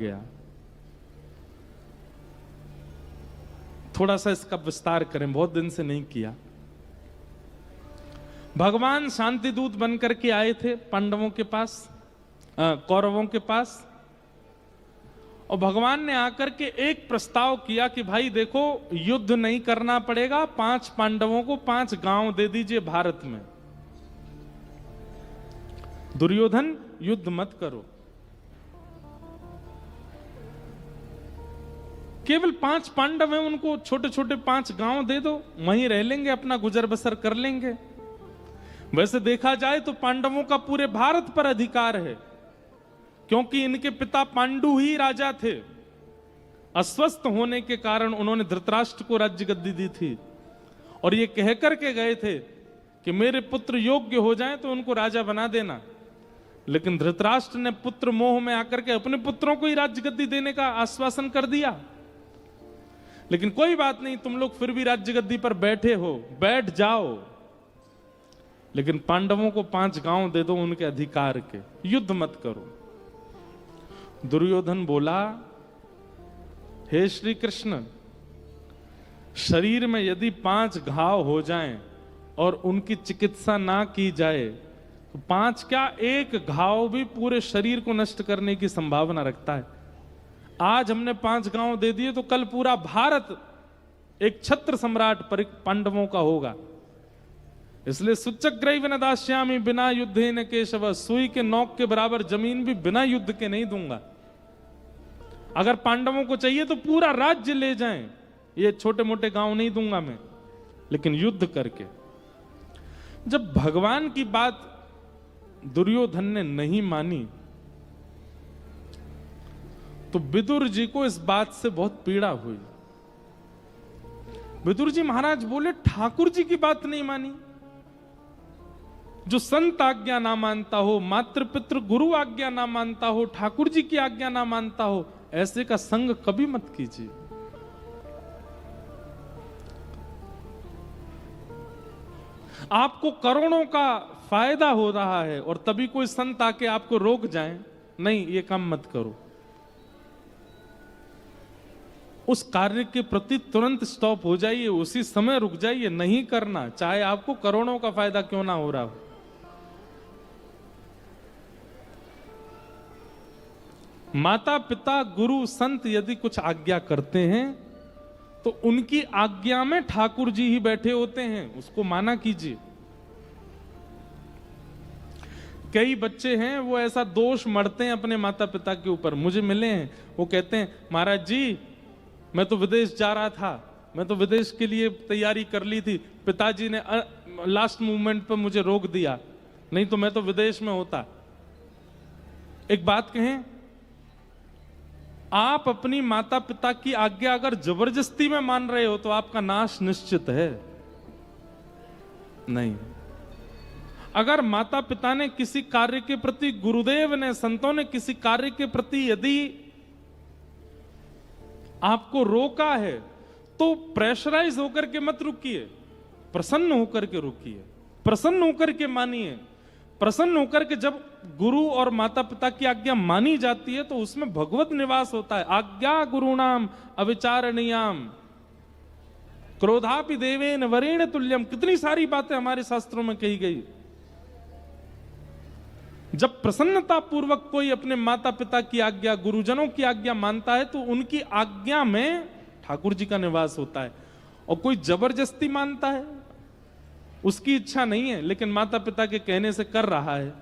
गया। थोड़ा सा इसका विस्तार करें, बहुत दिन से नहीं किया। भगवान शांति दूत बनकर के आए थे पांडवों के पास, कौरवों के पास, और भगवान ने आकर के एक प्रस्ताव किया कि भाई देखो, युद्ध नहीं करना पड़ेगा, 5 पांडवों को 5 गांव दे दीजिए भारत में। दुर्योधन युद्ध मत करो, केवल 5 पांडव हैं, उनको छोटे छोटे 5 गांव दे दो, वहीं रह लेंगे, अपना गुजर बसर कर लेंगे। वैसे देखा जाए तो पांडवों का पूरे भारत पर अधिकार है, क्योंकि इनके पिता पांडु ही राजा थे। अस्वस्थ होने के कारण उन्होंने धृतराष्ट्र को राज्य गद्दी दी थी, और ये कह करके गए थे कि मेरे पुत्र योग्य हो जाएं तो उनको राजा बना देना। लेकिन धृतराष्ट्र ने पुत्र मोह में आकर के अपने पुत्रों को ही राज्य गद्दी देने का आश्वासन कर दिया। लेकिन कोई बात नहीं, तुम लोग फिर भी राज्य गद्दी पर बैठे हो, बैठ जाओ, लेकिन पांडवों को 5 गांव दे दो उनके अधिकार के, युद्ध मत करो। दुर्योधन बोला, हे श्री कृष्ण, शरीर में यदि 5 घाव हो जाएं और उनकी चिकित्सा ना की जाए तो 5 क्या, 1 घाव भी पूरे शरीर को नष्ट करने की संभावना रखता है। आज हमने 5 गांव दे दिए तो कल पूरा भारत एक छत्र सम्राट पांडवों का होगा। इसलिए सुचक्रैव न दास्यामि बिना युद्धेन केशव, सुई के नोक के बराबर जमीन भी बिना युद्ध के नहीं दूंगा। अगर पांडवों को चाहिए तो पूरा राज्य ले जाएं, ये छोटे मोटे गांव नहीं दूंगा मैं, लेकिन युद्ध करके। जब भगवान की बात दुर्योधन ने नहीं मानी तो विदुर जी को इस बात से बहुत पीड़ा हुई। विदुर जी महाराज बोले, ठाकुर जी की बात नहीं मानी, जो संत आज्ञा ना मानता हो, मातृ पितृ गुरु आज्ञा ना मानता हो, ठाकुर जी की आज्ञा ना मानता हो, ऐसे का संग कभी मत कीजिए। आपको करोड़ों का फायदा हो रहा है और तभी कोई संत आके आपको रोक जाए, नहीं ये काम मत करो। उस कार्य के प्रति तुरंत स्टॉप हो जाइए, उसी समय रुक जाइए, नहीं करना, चाहे आपको करोड़ों का फायदा क्यों ना हो रहा हो। माता पिता गुरु संत यदि कुछ आज्ञा करते हैं तो उनकी आज्ञा में ठाकुर जी ही बैठे होते हैं, उसको माना कीजिए। कई बच्चे हैं वो ऐसा दोष मढ़ते हैं अपने माता पिता के ऊपर, मुझे मिले हैं, वो कहते हैं महाराज जी मैं तो विदेश जा रहा था, मैं तो विदेश के लिए तैयारी कर ली थी, पिताजी ने लास्ट मोमेंट पर मुझे रोक दिया, नहीं तो मैं तो विदेश में होता। एक बात कहें, आप अपनी माता पिता की आज्ञा अगर जबरदस्ती में मान रहे हो तो आपका नाश निश्चित है। नहीं, अगर माता पिता ने किसी कार्य के प्रति, गुरुदेव ने, संतों ने किसी कार्य के प्रति यदि आपको रोका है तो प्रेशराइज होकर के मत रुकिए, प्रसन्न होकर के रुकिए, प्रसन्न होकर के मानिए। प्रसन्न होकर के जब गुरु और माता पिता की आज्ञा मानी जाती है तो उसमें भगवत निवास होता है। आज्ञा गुरुणाम अविचारणीयाम क्रोधापि देवेन वरेण तुल्यम, कितनी सारी बातें हमारे शास्त्रों में कही गई। जब प्रसन्नता पूर्वक कोई अपने माता पिता की आज्ञा, गुरुजनों की आज्ञा मानता है तो उनकी आज्ञा में ठाकुर जी का निवास होता है। और कोई जबरदस्ती मानता है, उसकी इच्छा नहीं है लेकिन माता पिता के कहने से कर रहा है।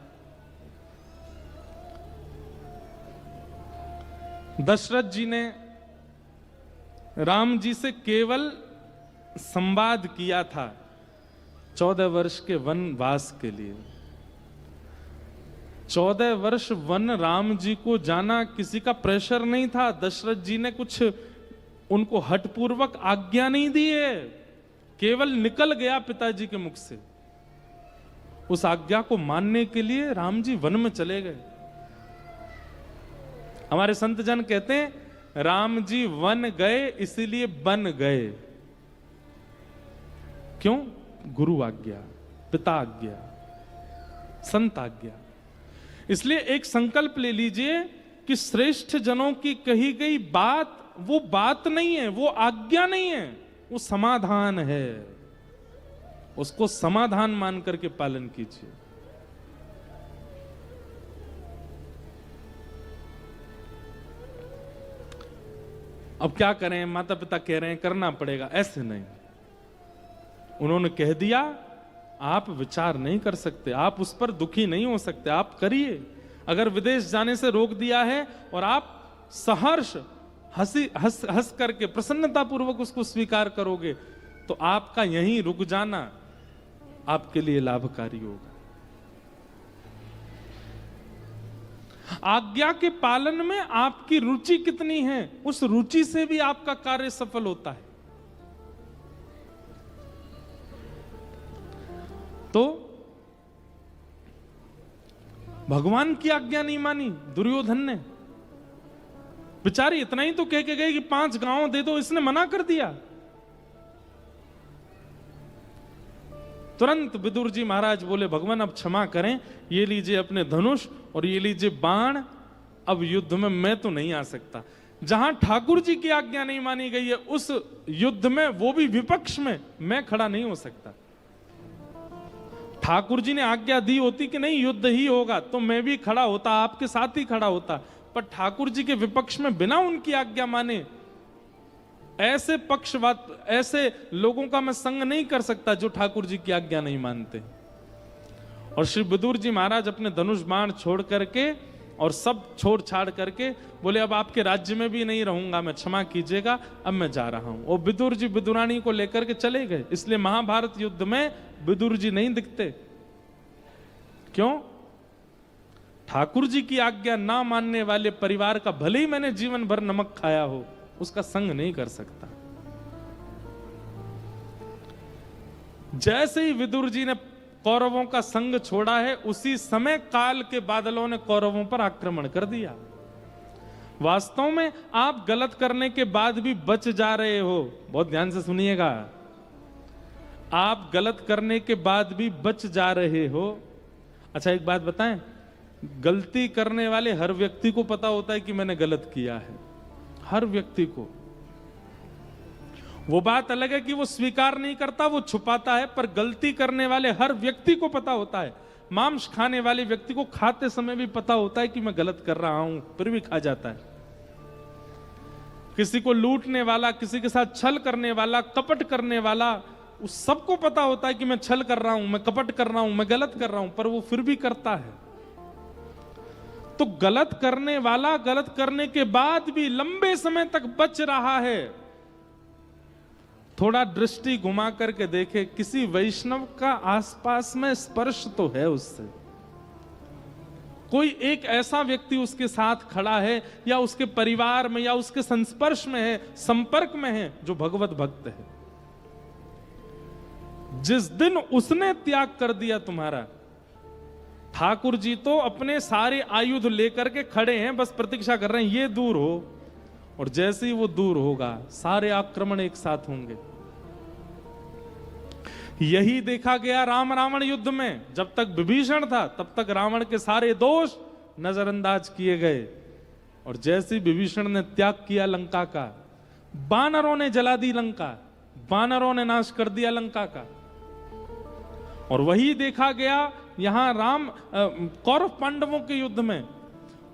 दशरथ जी ने राम जी से केवल संवाद किया था 14 वर्ष के वनवास के लिए। 14 वर्ष वन राम जी को जाना किसी का प्रेशर नहीं था। दशरथ जी ने कुछ उनको हठपूर्वक आज्ञा नहीं दी है, केवल निकल गया पिताजी के मुख से। उस आज्ञा को मानने के लिए राम जी वन में चले गए। हमारे संत जन कहते हैं राम जी वन गए इसीलिए बन गए। क्यों? गुरु आज्ञा, पिता आज्ञा, संत आज्ञा। इसलिए एक संकल्प ले लीजिए कि श्रेष्ठ जनों की कही गई बात वो बात नहीं है, वो आज्ञा नहीं है, वो समाधान है। उसको समाधान मान करके पालन कीजिए। अब क्या करें, माता पिता कह रहे हैं करना पड़ेगा, ऐसे नहीं। उन्होंने कह दिया, आप विचार नहीं कर सकते, आप उस पर दुखी नहीं हो सकते, आप करिए। अगर विदेश जाने से रोक दिया है और आप सहर्ष हंस करके प्रसन्नता पूर्वक उसको स्वीकार करोगे, तो आपका यहीं रुक जाना आपके लिए लाभकारी होगा। आज्ञा के पालन में आपकी रुचि कितनी है, उस रुचि से भी आपका कार्य सफल होता है। तो भगवान की आज्ञा नहीं मानी दुर्योधन ने। बेचारी इतना ही तो कह के गए कि 5 गांव दे दो, इसने मना कर दिया। तुरंत विदुर जी महाराज बोले, भगवान अब क्षमा करें, ये लीजिए अपने धनुष और ये लीजिए बाण, अब युद्ध में मैं तो नहीं आ सकता। जहां ठाकुर जी की आज्ञा नहीं मानी गई है, उस युद्ध में, वो भी विपक्ष में, मैं खड़ा नहीं हो सकता। ठाकुर जी ने आज्ञा दी होती कि नहीं युद्ध ही होगा, तो मैं भी खड़ा होता, आपके साथ ही खड़ा होता। पर ठाकुर जी के विपक्ष में बिना उनकी आज्ञा माने ऐसे पक्षवाद, ऐसे लोगों का मैं संग नहीं कर सकता जो ठाकुर जी की आज्ञा नहीं मानते। और श्री विदुर जी महाराज अपने धनुष बाण छोड़ करके और सब छोड़ छाड़ करके बोले, अब आपके राज्य में भी नहीं रहूंगा मैं, क्षमा कीजिएगा, अब मैं जा रहा हूं। और विदुर जी विदुरानी को लेकर के चले गए। इसलिए महाभारत युद्ध में विदुर जी नहीं दिखते। क्यों? ठाकुर जी की आज्ञा ना मानने वाले परिवार का भले ही मैंने जीवन भर नमक खाया हो, उसका संग नहीं कर सकता। जैसे ही विदुर जी ने कौरवों का संग छोड़ा है, उसी समय काल के बादलों ने कौरवों पर आक्रमण कर दिया। वास्तव में आप गलत करने के बाद भी बच जा रहे हो। बहुत ध्यान से सुनिएगा, आप गलत करने के बाद भी बच जा रहे हो। अच्छा एक बात बताएं, गलती करने वाले हर व्यक्ति को पता होता है कि मैंने गलत किया है, हर व्यक्ति को। वो बात अलग है कि वो स्वीकार नहीं करता, वो छुपाता है, पर गलती करने वाले हर व्यक्ति को पता होता है। मांस खाने वाले व्यक्ति को खाते समय भी पता होता है कि मैं गलत कर रहा हूं, फिर भी खा जाता है। किसी को लूटने वाला, किसी के साथ छल करने वाला, कपट करने वाला, उस सबको पता होता है कि मैं छल कर रहा हूं, मैं कपट कर रहा हूं, मैं गलत कर रहा हूं, पर वो फिर भी करता है। तो गलत करने वाला गलत करने के बाद भी लंबे समय तक बच रहा है। थोड़ा दृष्टि घुमा करके देखे, किसी वैष्णव का आसपास में स्पर्श तो है उससे, कोई एक ऐसा व्यक्ति उसके साथ खड़ा है, या उसके परिवार में या उसके संस्पर्श में है, संपर्क में है, जो भगवत भक्त है। जिस दिन उसने त्याग कर दिया तुम्हारा, ठाकुर जी तो अपने सारे आयुध लेकर के खड़े हैं, बस प्रतीक्षा कर रहे हैं ये दूर हो, और जैसे ही वो दूर होगा सारे आक्रमण एक साथ होंगे। यही देखा गया राम रावण युद्ध में। जब तक विभीषण था तब तक रावण के सारे दोष नजरअंदाज किए गए, और जैसे ही विभीषण ने त्याग किया लंका का, बानरों ने जला दी लंका, बानरों ने नाश कर दिया लंका का। और वही देखा गया यहां कौरव पांडवों के युद्ध में।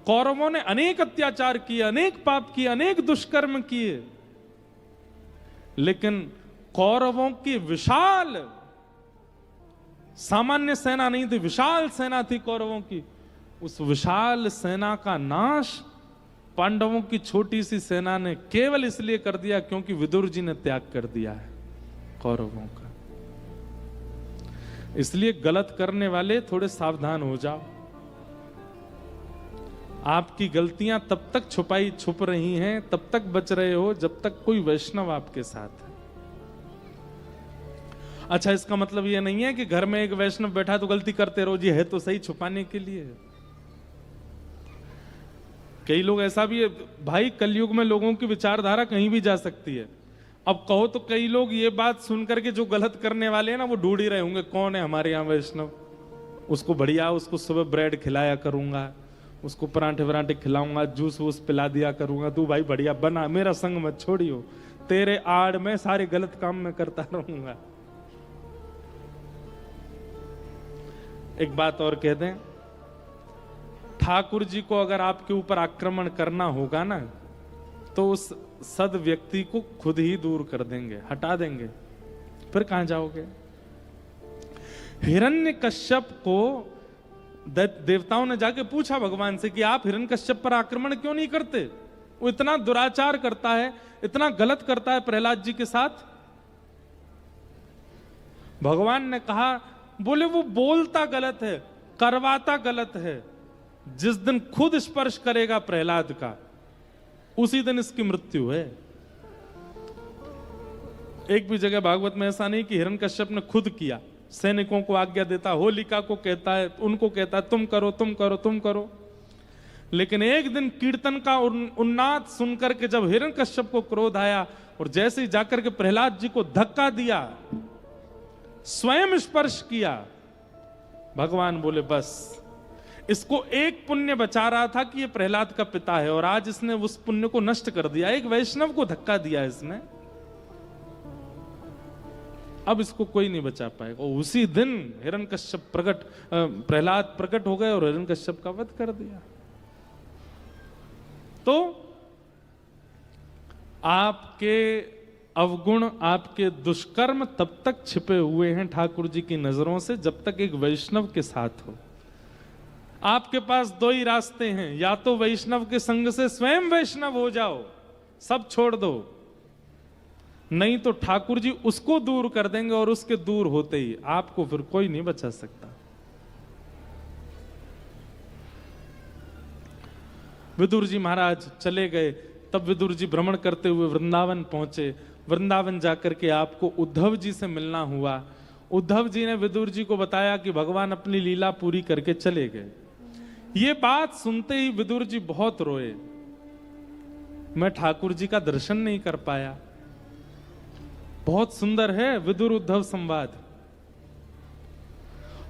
कौरवों ने अनेक अत्याचार किए, अनेक पाप किए, अनेक दुष्कर्म किए, लेकिन कौरवों की विशाल, सामान्य सेना नहीं थी, विशाल सेना थी कौरवों की। उस विशाल सेना का नाश पांडवों की छोटी सी सेना ने केवल इसलिए कर दिया क्योंकि विदुर जी ने त्याग कर दिया है कौरवों का। इसलिए गलत करने वाले थोड़े सावधान हो जाओ। आपकी गलतियां तब तक छुप रही हैं, तब तक बच रहे हो जब तक कोई वैष्णव आपके साथ है। अच्छा, इसका मतलब यह नहीं है कि घर में एक वैष्णव बैठा है तो गलती करते रहो जी, है तो सही छुपाने के लिए। कई लोग ऐसा भी है भाई, कलयुग में लोगों की विचारधारा कहीं भी जा सकती है। अब कहो तो कई लोग ये बात सुनकर के जो गलत करने वाले हैं ना, वो ढूंढ ही रहे होंगे कौन है हमारे यहाँ वैष्णव, उसको बढ़िया, उसको सुबह ब्रेड खिलाया करूंगा, उसको परांठे वरांठे खिलाऊंगा, जूस वूस पिला दिया करूंगा, तू भाई बढ़िया बना, मेरा संग मत छोड़ियो, तेरे आड़ में सारे गलत काम में करता रहूंगा। एक बात और कह दें, ठाकुर जी को अगर आपके ऊपर आक्रमण करना होगा ना, तो उस सद व्यक्ति को खुद ही दूर कर देंगे, हटा देंगे, फिर कहां जाओगे। हिरण्यकश्यप को देवताओं ने जाके पूछा भगवान से कि आप हिरण्यकश्यप पर आक्रमण क्यों नहीं करते, वो इतना दुराचार करता है, इतना गलत करता है प्रहलाद जी के साथ। भगवान ने कहा, बोले वो बोलता गलत है, करवाता गलत है, जिस दिन खुद स्पर्श करेगा प्रहलाद का, उसी दिन इसकी मृत्यु है। एक भी जगह भागवत में ऐसा नहीं कि हिरण्यकश्यप ने खुद किया, सैनिकों को आज्ञा देता, होलिका को कहता है, उनको कहता है तुम करो तुम करो तुम करो। लेकिन एक दिन कीर्तन का उन्नाद सुनकर के जब हिरण्यकश्यप को क्रोध आया और जैसे ही जाकर के प्रहलाद जी को धक्का दिया, स्वयं स्पर्श किया, भगवान बोले बस इसको एक पुण्य बचा रहा था कि ये प्रहलाद का पिता है, और आज इसने उस पुण्य को नष्ट कर दिया। एक वैष्णव को धक्का दिया इसने, अब इसको कोई नहीं बचा पाएगा। उसी दिन हिरण्यकश्यप प्रहलाद प्रकट हो गए और हिरण्यकश्यप का वध कर दिया। तो आपके अवगुण, आपके दुष्कर्म तब तक छिपे हुए हैं ठाकुर जी की नजरों से जब तक एक वैष्णव के साथ हो। आपके पास दो ही रास्ते हैं, या तो वैष्णव के संग से स्वयं वैष्णव हो जाओ, सब छोड़ दो, नहीं तो ठाकुर जी उसको दूर कर देंगे और उसके दूर होते ही आपको फिर कोई नहीं बचा सकता। विदुर जी महाराज चले गए, तब विदुर जी भ्रमण करते हुए वृंदावन पहुंचे। वृंदावन जाकर के आपको उद्धव जी से मिलना हुआ। उद्धव जी ने विदुर जी को बताया कि भगवान अपनी लीला पूरी करके चले गए। ये बात सुनते ही विदुर जी बहुत रोए, मैं ठाकुर जी का दर्शन नहीं कर पाया। बहुत सुंदर है विदुर उद्धव संवाद।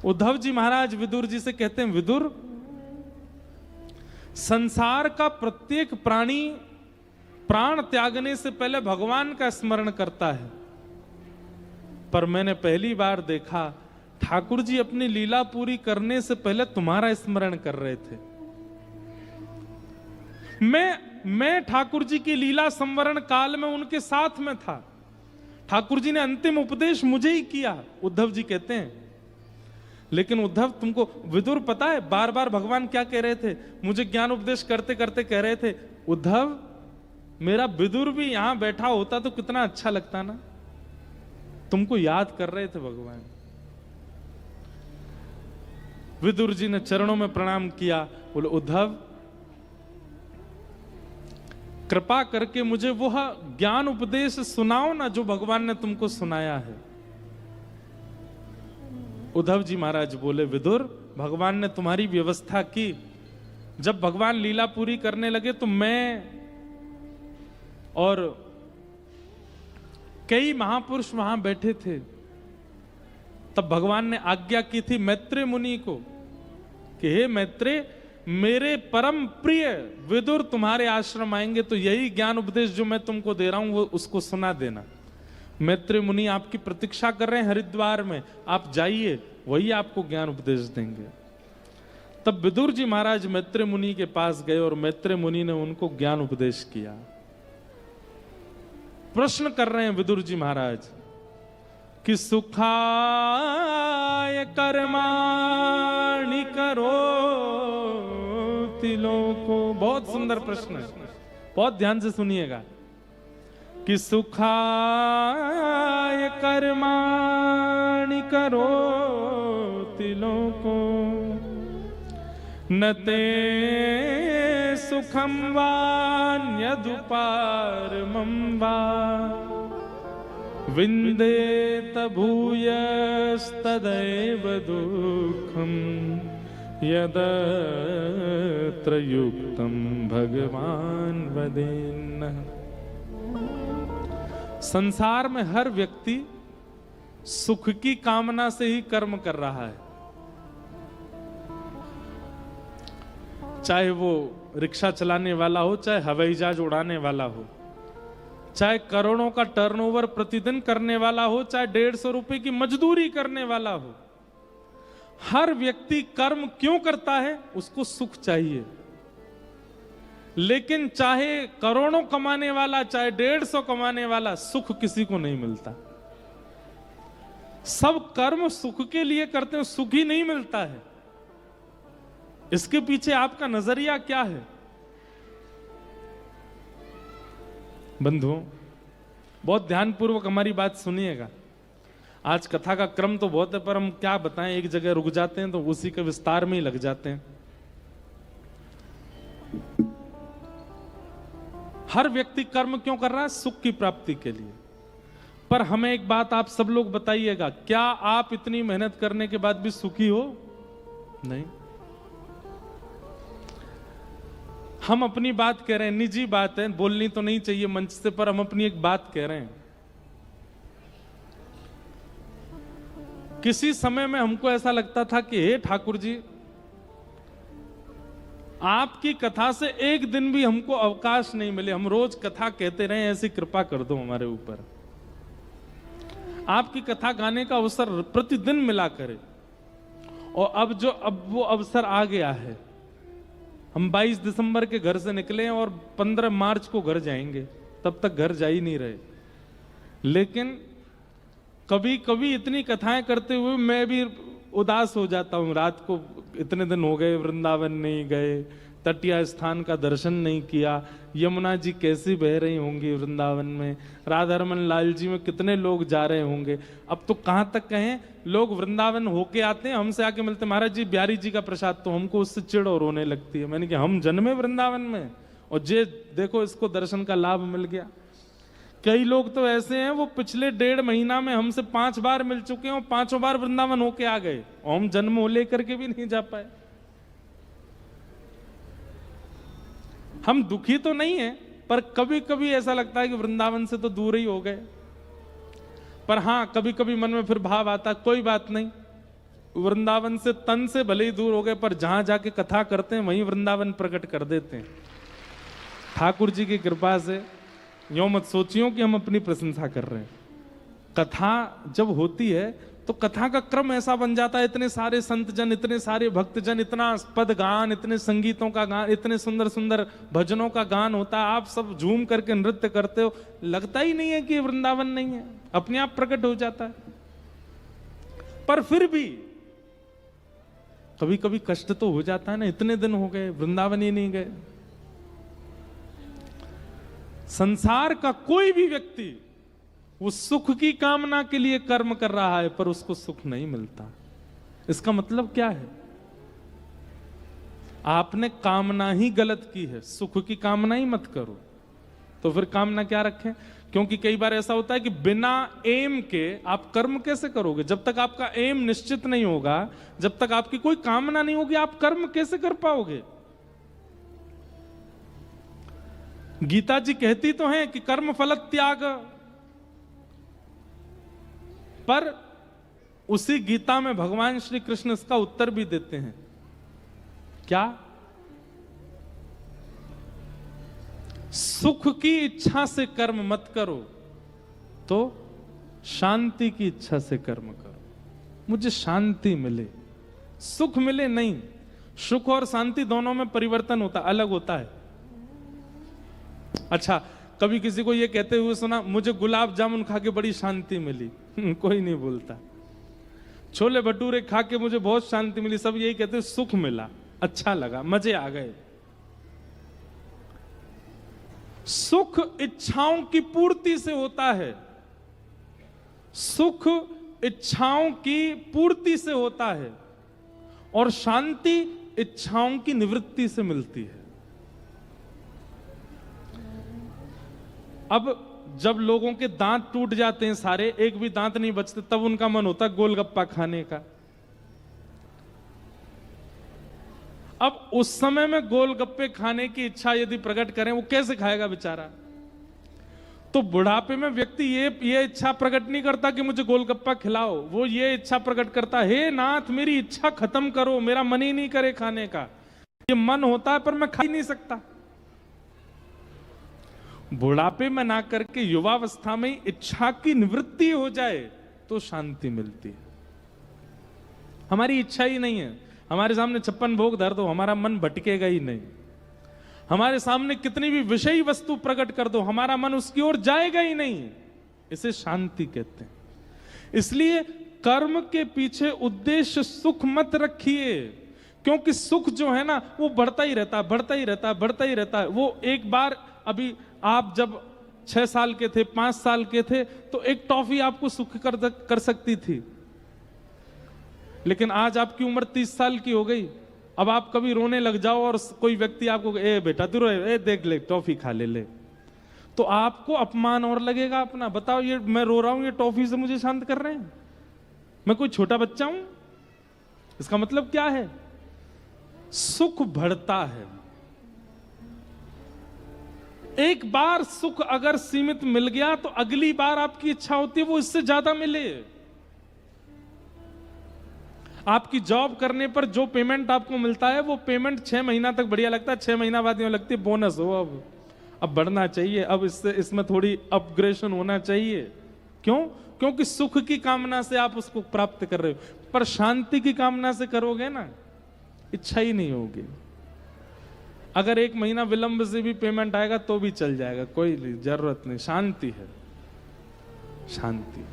उद्धव जी महाराज विदुर जी से कहते हैं, विदुर, संसार का प्रत्येक प्राणी प्राण त्यागने से पहले भगवान का स्मरण करता है, पर मैंने पहली बार देखा ठाकुर जी अपनी लीला पूरी करने से पहले तुम्हारा स्मरण कर रहे थे। मैं ठाकुर जी की लीला संवरण काल में उनके साथ में था। ठाकुर जी ने अंतिम उपदेश मुझे ही किया, उद्धव जी कहते हैं। लेकिन उद्धव, तुमको विदुर पता है बार बार भगवान क्या कह रहे थे? मुझे ज्ञान उपदेश करते करते कह रहे थे, उद्धव, मेरा विदुर भी यहां बैठा होता तो कितना अच्छा लगता ना। तुमको याद कर रहे थे भगवान। विदुर जी ने चरणों में प्रणाम किया, बोले, उद्धव, कृपा करके मुझे वह ज्ञान उपदेश सुनाओ ना जो भगवान ने तुमको सुनाया है। उद्धव जी महाराज बोले, विदुर, भगवान ने तुम्हारी व्यवस्था की। जब भगवान लीला पूरी करने लगे तो मैं और कई महापुरुष वहां बैठे थे। तब भगवान ने आज्ञा की थी मैत्रेय मुनि को कि हे मैत्रेय, मेरे परम प्रिय विदुर तुम्हारे आश्रम आएंगे तो यही ज्ञान उपदेश जो मैं तुमको दे रहा हूं वो उसको सुना देना। मैत्रेय मुनि आपकी प्रतीक्षा कर रहे हैं हरिद्वार में, आप जाइए, वही आपको ज्ञान उपदेश देंगे। तब विदुर जी महाराज मैत्रेय मुनि के पास गए और मैत्रेय मुनि ने उनको ज्ञान उपदेश किया। प्रश्न कर रहे हैं विदुर जी महाराज कि सुखाय कर्माणि करोति लोको। बहुत सुंदर प्रश्न है, बहुत ध्यान से सुनिएगा। कि सुखाय कर्माणि करोति लोको न ते सुखम वान्यदुपारमं वा विन्देत भूयस्तदैव दुःखं यदत्र युक्तं भगवान वदेन्नः। संसार में हर व्यक्ति सुख की कामना से ही कर्म कर रहा है। चाहे वो रिक्शा चलाने वाला हो, चाहे हवाई जहाज उड़ाने वाला हो, चाहे करोड़ों का टर्नओवर प्रतिदिन करने वाला हो, चाहे 150 रुपए की मजदूरी करने वाला हो, हर व्यक्ति कर्म क्यों करता है? उसको सुख चाहिए। लेकिन चाहे करोड़ों कमाने वाला, चाहे 150 कमाने वाला, सुख किसी को नहीं मिलता। सब कर्म सुख के लिए करते हैं, सुख ही नहीं मिलता है। इसके पीछे आपका नजरिया क्या है? बंधुओं, बहुत ध्यानपूर्वक हमारी बात सुनिएगा। आज कथा का क्रम तो बहुत है, पर हम क्या बताएं, एक जगह रुक जाते हैं तो उसी के विस्तार में ही लग जाते हैं। हर व्यक्ति कर्म क्यों कर रहा है? सुख की प्राप्ति के लिए। पर हमें एक बात आप सब लोग बताइएगा, क्या आप इतनी मेहनत करने के बाद भी सुखी हो? नहीं। हम अपनी बात कह रहे हैं, निजी बात है, बोलनी तो नहीं चाहिए मंच से, पर हम अपनी एक बात कह रहे हैं। किसी समय में हमको ऐसा लगता था कि हे ठाकुर जी, आपकी कथा से एक दिन भी हमको अवकाश नहीं मिले, हम रोज कथा कहते रहे, ऐसी कृपा कर दो हमारे ऊपर। आपकी कथा गाने का अवसर प्रतिदिन मिला करे। और अब वो अवसर आ गया है। हम 22 दिसंबर के घर से निकले और 15 मार्च को घर जाएंगे, तब तक घर जा ही नहीं रहे। लेकिन कभी कभी इतनी कथाएं करते हुए मैं भी उदास हो जाता हूं। रात को इतने दिन हो गए, वृंदावन नहीं गए, तटिया स्थान का दर्शन नहीं किया, यमुना जी कैसी बह रही होंगी वृंदावन में, राधा रमन लाल जी में कितने लोग जा रहे होंगे। अब तो कहां तक कहें, लोग वृंदावन होके आते हैं, हमसे आके मिलते, महाराज जी बिहारी जी का प्रसाद, तो हमको उससे चिढ़ और रोने लगती है। मैंने कहा हम जन्मे वृंदावन में और जे देखो इसको दर्शन का लाभ मिल गया। कई लोग तो ऐसे हैं, वो पिछले 1.5 महीना में हमसे 5 बार मिल चुके हैं और 5 बार वृंदावन होके आ गए, और हम जन्म हो लेकर के भी नहीं जा पाए। हम दुखी तो नहीं है, पर कभी कभी ऐसा लगता है कि वृंदावन से तो दूर ही हो गए। पर हां, कभी कभी मन में फिर भाव आता, कोई बात नहीं, वृंदावन से तन से भले ही दूर हो गए, पर जहां जाके कथा करते हैं वहीं वृंदावन प्रकट कर देते हैं ठाकुर जी की कृपा से। यो मत सोचियो कि हम अपनी प्रशंसा कर रहे हैं। कथा जब होती है तो कथा का क्रम ऐसा बन जाता है, इतने सारे संत जन, इतने सारे भक्त जन, इतना पद गान, इतने संगीतों का गान, इतने सुंदर सुंदर भजनों का गान होता है, आप सब झूम करके नृत्य करते हो, लगता ही नहीं है कि वृंदावन नहीं है, अपने आप प्रकट हो जाता है। पर फिर भी कभी कभी कष्ट तो हो जाता है ना, इतने दिन हो गए वृंदावन ही नहीं गए। संसार का कोई भी व्यक्ति वो सुख की कामना के लिए कर्म कर रहा है, पर उसको सुख नहीं मिलता। इसका मतलब क्या है? आपने कामना ही गलत की है, सुख की कामना ही मत करो। तो फिर कामना क्या रखें? क्योंकि कई बार ऐसा होता है कि बिना एम के आप कर्म कैसे करोगे? जब तक आपका एम निश्चित नहीं होगा, जब तक आपकी कोई कामना नहीं होगी, आप कर्म कैसे कर पाओगे? गीता जी कहती तो हैं कि कर्म फल त्याग, पर उसी गीता में भगवान श्री कृष्ण इसका उत्तर भी देते हैं। क्या? सुख की इच्छा से कर्म मत करो, तो शांति की इच्छा से कर्म करो। मुझे शांति मिले, सुख मिले नहीं। सुख और शांति दोनों में परिवर्तन होता, अलग होता है। अच्छा, कभी किसी को यह कहते हुए सुना, मुझे गुलाब जामुन खा के बड़ी शांति मिली? कोई नहीं बोलता। छोले भटूरे खा के मुझे बहुत शांति मिली, सब यही कहते सुख मिला, अच्छा लगा, मजे आ गए। सुख इच्छाओं की पूर्ति से होता है, सुख इच्छाओं की पूर्ति से होता है, और शांति इच्छाओं की निवृत्ति से मिलती है। अब जब लोगों के दांत टूट जाते हैं सारे, एक भी दांत नहीं बचते, तब उनका मन होता है गोलगप्पा खाने का। अब उस समय में गोलगप्पे खाने की इच्छा यदि प्रकट करें, वो कैसे खाएगा बेचारा? तो बुढ़ापे में व्यक्ति ये इच्छा प्रकट नहीं करता कि मुझे गोलगप्पा खिलाओ, वो ये इच्छा प्रकट करता, हे नाथ मेरी इच्छा खत्म करो, मेरा मन ही नहीं करे खाने का। ये मन होता है पर मैं खा ही नहीं सकता। बुढ़ापे में ना करके युवावस्था में इच्छा की निवृत्ति हो जाए तो शांति मिलती है। हमारी इच्छा ही नहीं है, हमारे सामने 56 भोग धर दो, हमारा मन भटकेगा ही नहीं। हमारे सामने कितनी भी विषयी वस्तु प्रकट कर दो, हमारा मन उसकी ओर जाएगा ही नहीं। इसे शांति कहते हैं। इसलिए कर्म के पीछे उद्देश्य सुख मत रखिए, क्योंकि सुख जो है ना वो बढ़ता ही रहता है, बढ़ता ही रहता है, बढ़ता ही रहता है। वो एक बार, अभी आप जब 6 साल के थे, 5 साल के थे, तो एक टॉफी आपको सुख कर सकती थी, लेकिन आज आपकी उम्र 30 साल की हो गई। अब आप कभी रोने लग जाओ और कोई व्यक्ति आपको, ए बेटा तू रोए, ए देख ले टॉफी खा ले, तो आपको अपमान और लगेगा अपना। बताओ, ये मैं रो रहा हूं, ये टॉफी से मुझे शांत कर रहे हैं? मैं कोई छोटा बच्चा हूं? इसका मतलब क्या है? सुख बढ़ता है। एक बार सुख अगर सीमित मिल गया तो अगली बार आपकी इच्छा होती है वो इससे ज्यादा मिले। आपकी जॉब करने पर जो पेमेंट आपको मिलता है वो पेमेंट 6 महीना तक बढ़िया लगता है, 6 महीना बाद में लगती है बोनस हो, अब बढ़ना चाहिए, अब इसमें थोड़ी अपग्रेडेशन होना चाहिए। क्यों? क्योंकि सुख की कामना से आप उसको प्राप्त कर रहे हो, पर शांति की कामना से करोगे ना, इच्छा ही नहीं होगी। अगर 1 महीना विलंब से भी पेमेंट आएगा तो भी चल जाएगा, कोई जरूरत नहीं। शांति है, शांति।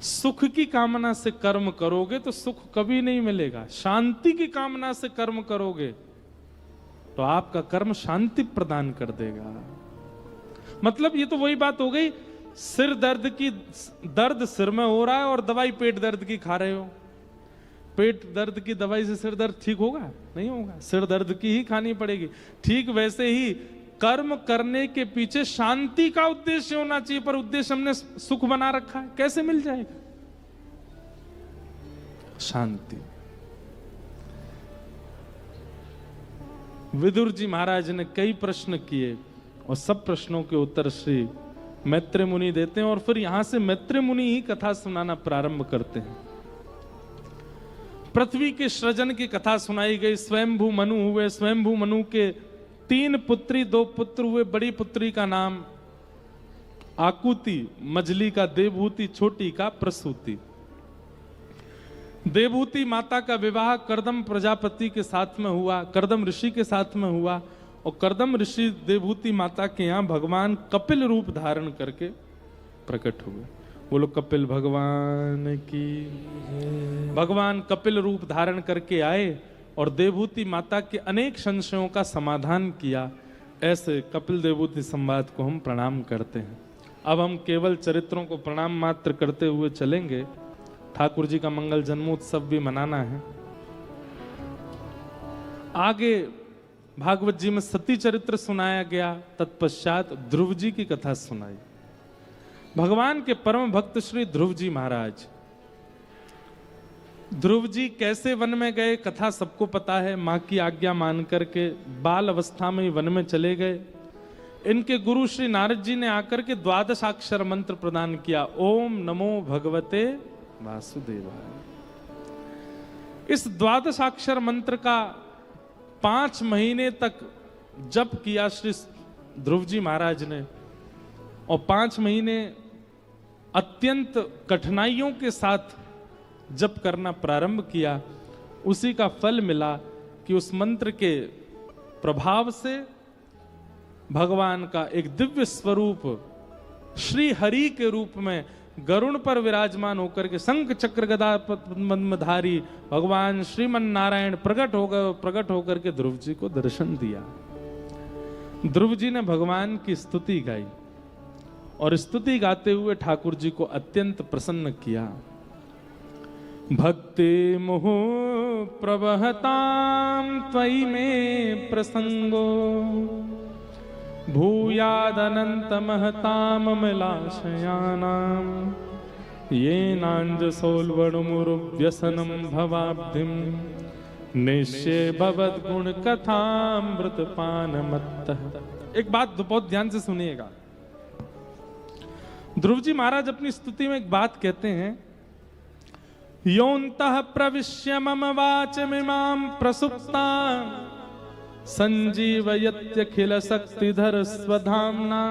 सुख की कामना से कर्म करोगे तो सुख कभी नहीं मिलेगा। शांति की कामना से कर्म करोगे तो आपका कर्म शांति प्रदान कर देगा। मतलब ये तो वही बात हो गई, सिर दर्द सिर में हो रहा है और दवाई पेट दर्द की खा रहे हो। पेट दर्द की दवाई से सिर दर्द ठीक होगा? नहीं होगा, सिर दर्द की ही खानी पड़ेगी। ठीक वैसे ही कर्म करने के पीछे शांति का उद्देश्य होना चाहिए, पर उद्देश्य हमने सुख बना रखा है, कैसे मिल जाएगा शांति? विदुर जी महाराज ने कई प्रश्न किए और सब प्रश्नों के उत्तर श्री मैत्रेय मुनि देते हैं, और फिर यहां से मैत्रेय मुनि ही कथा सुनाना प्रारंभ करते हैं। पृथ्वी के सृजन की कथा सुनाई गई। स्वयंभू मनु हुए, स्वयंभू मनु के 3 पुत्री 2 पुत्र हुए। बड़ी पुत्री का नाम आकुति, मझली का देवहूति, छोटी का प्रसूति। देवहूति माता का विवाह कर्दम प्रजापति के साथ में हुआ, कर्दम ऋषि के साथ में हुआ, और कर्दम ऋषि देवहूति माता के यहाँ भगवान कपिल रूप धारण करके प्रकट हुए। बोलो कपिल भगवान की। भगवान कपिल रूप धारण करके आए और देवहूति माता के अनेक संशयों का समाधान किया। ऐसे कपिल देवहूति संवाद को हम प्रणाम करते हैं। अब हम केवल चरित्रों को प्रणाम मात्र करते हुए चलेंगे। ठाकुर जी का मंगल जन्मोत्सव भी मनाना है। आगे भागवत जी में सती चरित्र सुनाया गया, तत्पश्चात ध्रुव जी की कथा सुनाई। भगवान के परम भक्त श्री ध्रुव जी महाराज, ध्रुव जी कैसे वन में गए कथा सबको पता है। मां की आज्ञा मान करके बाल अवस्था में ही वन में चले गए। इनके गुरु श्री नारद जी ने आकर के 12 मंत्र प्रदान किया, ओम नमो भगवते वासुदेवाय। इस 12 मंत्र का 5 महीने तक जप किया श्री ध्रुव जी महाराज ने, और 5 महीने अत्यंत कठिनाइयों के साथ जप करना प्रारंभ किया। उसी का फल मिला कि उस मंत्र के प्रभाव से भगवान का एक दिव्य स्वरूप श्री हरि के रूप में गरुण पर विराजमान होकर के शंख चक्र गदा पद्मधारी भगवान श्रीमन नारायण प्रकट होकर के ध्रुव जी को दर्शन दिया। ध्रुव जी ने भगवान की स्तुति गाई और स्तुति गाते हुए ठाकुर जी को अत्यंत प्रसन्न किया। भक्ति मोह प्रवहताम त्वयि में प्रसंगो भूयादनंत महताम मिलाशयानाम ये नांजसोल्वणुमुरुव्यसनम भवाब्धिम निश्चय भवद गुण कथामृत पान मत्तः। एक बात बहुत ध्यान से सुनिएगा। ध्रुव जी महाराज अपनी स्तुति में एक बात कहते हैं, योऽन्तः प्रविश्य मम वाचमिमां प्रसुप्तां संजीवयत्यखिल शक्तिधर स्वधाम्ना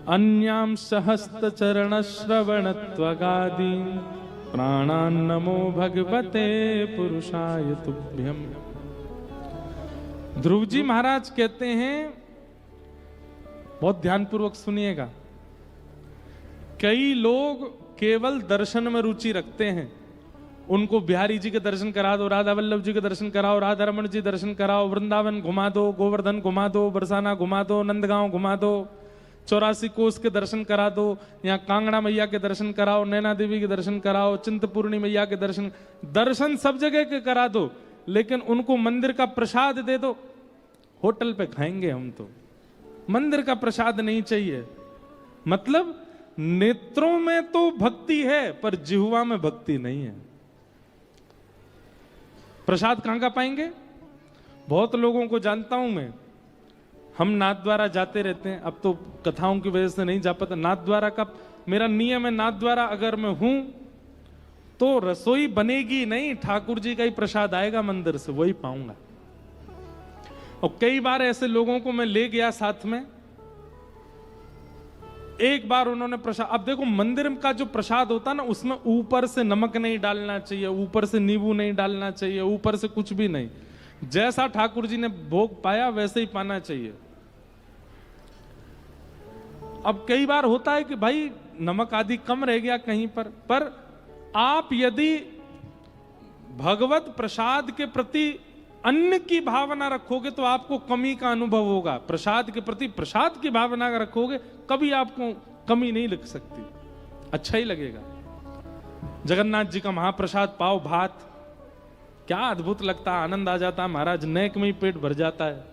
अन्यांश हस्तचरणश्रवणत्वगादीन् प्राणान् नमो भगवते पुरुषाय तुभ्यम्। ध्रुव जी महाराज कहते हैं, बहुत ध्यानपूर्वक सुनिएगा, कई लोग केवल दर्शन में रुचि रखते हैं। उनको बिहारी जी के दर्शन करा दो, राधा वल्लभ जी के दर्शन कराओ, राधा रमण जी दर्शन कराओ, वृंदावन घुमा दो, गोवर्धन घुमा दो, बरसाना घुमा दो, नंदगांव घुमा दो, 84 कोस के दर्शन करा दो, यहाँ कांगड़ा मैया के दर्शन कराओ, नैना देवी के दर्शन कराओ, चिंतपूर्णी मैया के दर्शन सब जगह के करा दो, लेकिन उनको मंदिर का प्रसाद दे दो, होटल पे खाएंगे हम तो। मंदिर का प्रसाद नहीं चाहिए। मतलब नेत्रों में तो भक्ति है पर जिह्वा में भक्ति नहीं है। प्रसाद कहां का पाएंगे? बहुत लोगों को जानता हूं मैं, हम नाथद्वारा जाते रहते हैं, अब तो कथाओं की वजह से नहीं जा पाता। नाथद्वारा का मेरा नियम है, नाथद्वारा अगर मैं हूं तो रसोई बनेगी नहीं, ठाकुर जी का ही प्रसाद आएगा मंदिर से, वही पाऊंगा। और कई बार ऐसे लोगों को मैं ले गया साथ में, एक बार उन्होंने प्रसाद, अब देखो मंदिर का जो प्रसाद होता है ना, उसमें ऊपर से नमक नहीं डालना चाहिए, ऊपर से नींबू नहीं डालना चाहिए, ऊपर से कुछ भी नहीं, जैसा ठाकुर जी ने भोग पाया वैसे ही पाना चाहिए। अब कई बार होता है कि भाई नमक आदि कम रह गया कहीं पर आप यदि भगवत प्रसाद के प्रति अन्न की भावना रखोगे तो आपको कमी का अनुभव होगा। प्रसाद के प्रति प्रसाद की भावना रखोगे, कभी आपको कमी नहीं लग सकती, अच्छा ही लगेगा। जगन्नाथ जी का महाप्रसाद पाव भात, क्या अद्भुत लगता, आनंद आ जाता महाराज, नेक में ही पेट भर जाता है।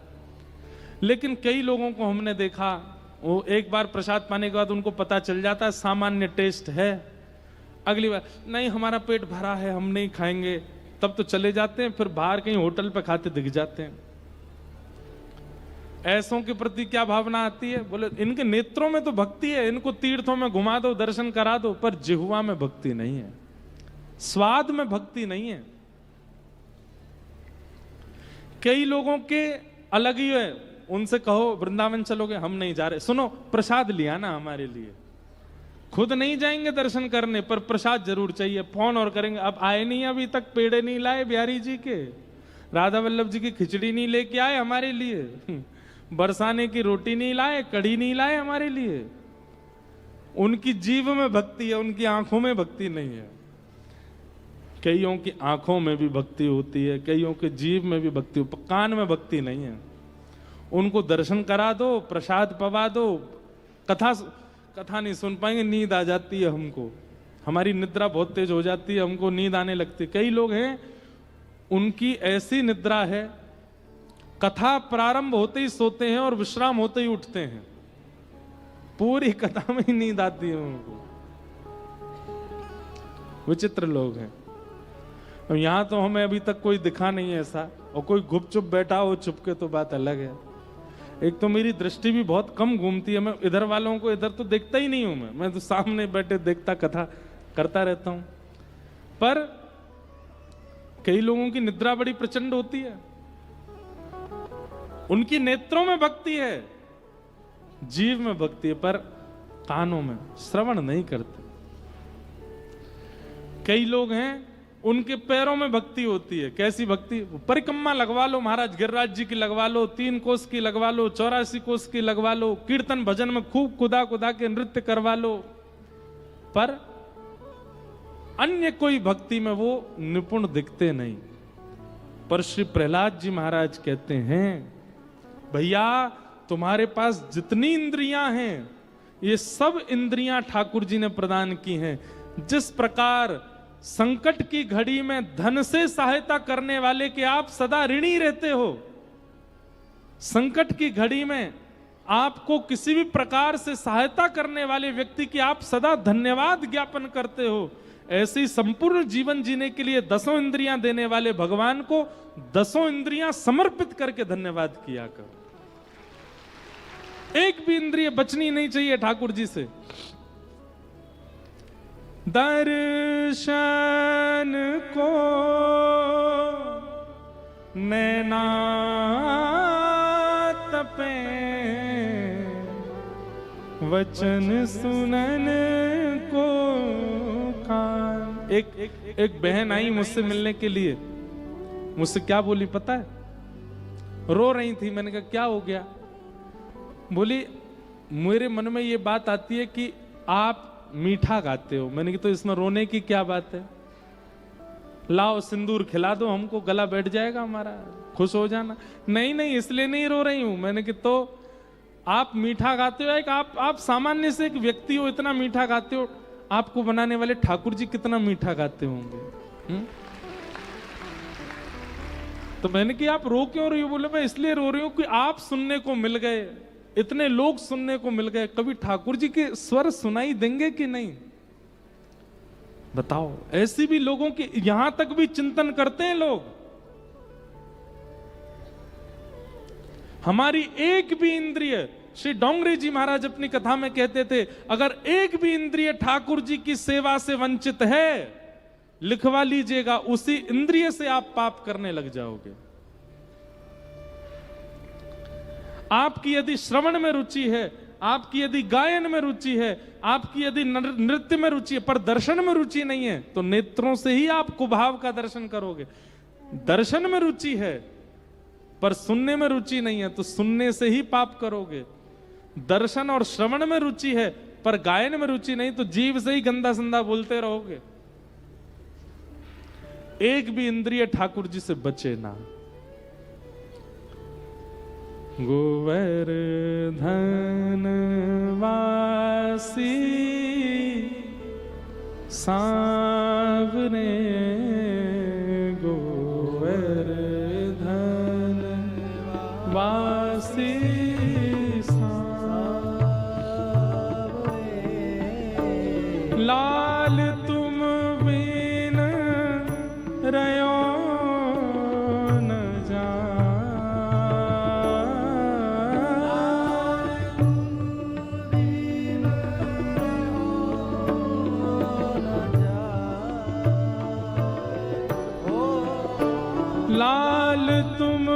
लेकिन कई लोगों को हमने देखा, वो एक बार प्रसाद पाने के बाद उनको पता चल जाता है सामान्य टेस्ट है, अगली बार नहीं हमारा पेट भरा है हम नहीं खाएंगे, तब तो चले जाते हैं, फिर बाहर कहीं होटल पे खाते दिख जाते हैं। ऐसों के प्रति क्या भावना आती है? बोले इनके नेत्रों में तो भक्ति है, इनको तीर्थों में घुमा दो, दर्शन करा दो, पर जिह्वा में भक्ति नहीं है, स्वाद में भक्ति नहीं है। कई लोगों के अलग ही है, उनसे कहो वृंदावन चलोगे, हम नहीं जा रहे। सुनो, प्रसाद लिया ना हमारे लिए, खुद नहीं जाएंगे दर्शन करने पर प्रसाद जरूर चाहिए। फोन और करेंगे, अब आए नहीं, अभी तक पेड़े नहीं लाए बिहारी जी के, राधा वल्लभ जी की खिचड़ी नहीं लेके आए हमारे लिए, बरसाने की रोटी नहीं लाए, कढ़ी नहीं लाए हमारे लिए। उनकी जीव में भक्ति है, उनकी आंखों में भक्ति नहीं है। कईयों की आंखों में भी भक्ति होती है, कईयों के जीव में भी भक्ति हो, कान में भक्ति नहीं है। उनको दर्शन करा दो, प्रसाद पवा दो, कथा नहीं सुन पाएंगे, नींद आ जाती है हमको, हमारी निद्रा बहुत तेज हो जाती है, हमको नींद आने लगती है। कई लोग हैं उनकी ऐसी निद्रा है, कथा प्रारंभ होते ही सोते हैं और विश्राम होते ही उठते हैं, पूरी कथा में ही नींद आती है उनको। विचित्र लोग हैं। यहां तो हमें अभी तक कोई दिखा नहीं है ऐसा, और कोई गुपचुप बैठा हो चुपके तो बात अलग है। एक तो मेरी दृष्टि भी बहुत कम घूमती है, मैं इधर वालों को इधर तो देखता ही नहीं हूं, मैं तो सामने बैठे देखता कथा करता रहता हूं। पर कई लोगों की निद्रा बड़ी प्रचंड होती है, उनकी नेत्रों में भक्ति है, जीव में भक्ति है, पर कानों में श्रवण नहीं करते। कई लोग हैं उनके पैरों में भक्ति होती है। कैसी भक्ति? परिक्रमा लगवा लो महाराज, गिरिराज जी की लगवा लो, 3 कोस की लगवा लो, 84 कोस की लगवा लो, कीर्तन भजन में खूब कुदा कुदा के नृत्य करवा लो, पर अन्य कोई भक्ति में वो निपुण दिखते नहीं। पर श्री प्रहलाद जी महाराज कहते हैं, भैया तुम्हारे पास जितनी इंद्रियां हैं, ये सब इंद्रियां ठाकुर जी ने प्रदान की हैं। जिस प्रकार संकट की घड़ी में धन से सहायता करने वाले के आप सदा ऋणी रहते हो, संकट की घड़ी में आपको किसी भी प्रकार से सहायता करने वाले व्यक्ति की आप सदा धन्यवाद ज्ञापन करते हो, ऐसे ही संपूर्ण जीवन जीने के लिए 10 इंद्रियां देने वाले भगवान को 10 इंद्रियां समर्पित करके धन्यवाद किया करो। एक भी इंद्रिय बचनी नहीं चाहिए ठाकुर जी से। दर्शन को नैना तपे, वचन सुनन को कान। एक बहन आई मुझसे मिलने के लिए, मुझसे क्या बोली पता है? रो रही थी। मैंने कहा क्या हो गया? बोली मेरे मन में ये बात आती है कि आप मीठा गाते हो। मैंने कहा तो इसमें रोने की क्या बात है? लाओ सिंदूर खिला दो हमको, गला बैठ जाएगा हमारा, खुश हो जाना। नहीं नहीं, इसलिए नहीं रो रही हूं। मैंने कहा तो आप मीठा गाते हो, एक आप सामान्य से एक व्यक्ति हो, इतना मीठा गाते हो, आपको बनाने वाले ठाकुर जी कितना मीठा गाते होंगे। तो मैंने कहा आप रो क्यों रही हो? बोले मैं इसलिए रो रही हूं कि आप सुनने को मिल गए, इतने लोग सुनने को मिल गए, कभी ठाकुर जी के स्वर सुनाई देंगे कि नहीं? बताओ। ऐसी भी लोगों की, यहां तक भी चिंतन करते हैं लोग। हमारी एक भी इंद्रिय, श्री डोंगरे जी महाराज अपनी कथा में कहते थे, अगर एक भी इंद्रिय ठाकुर जी की सेवा से वंचित है, लिखवा लीजिएगा, उसी इंद्रिय से आप पाप करने लग जाओगे। आपकी यदि श्रवण में रुचि है, आपकी यदि गायन में रुचि है, आपकी यदि नृत्य में रुचि है, पर दर्शन में रुचि नहीं है, तो नेत्रों से ही आप कुभाव का दर्शन करोगे। दर्शन में रुचि है पर सुनने में रुचि नहीं है, तो सुनने से ही पाप करोगे। दर्शन और श्रवण में रुचि है पर गायन में रुचि नहीं, तो जीव से ही गंदा संदा बोलते रहोगे। एक भी इंद्रिय ठाकुर जी से बचे ना। गोवर्धन वासी सांवरे, गोवर्धन वासी सांवरे, लाल तुम बिन रयो लाल तुम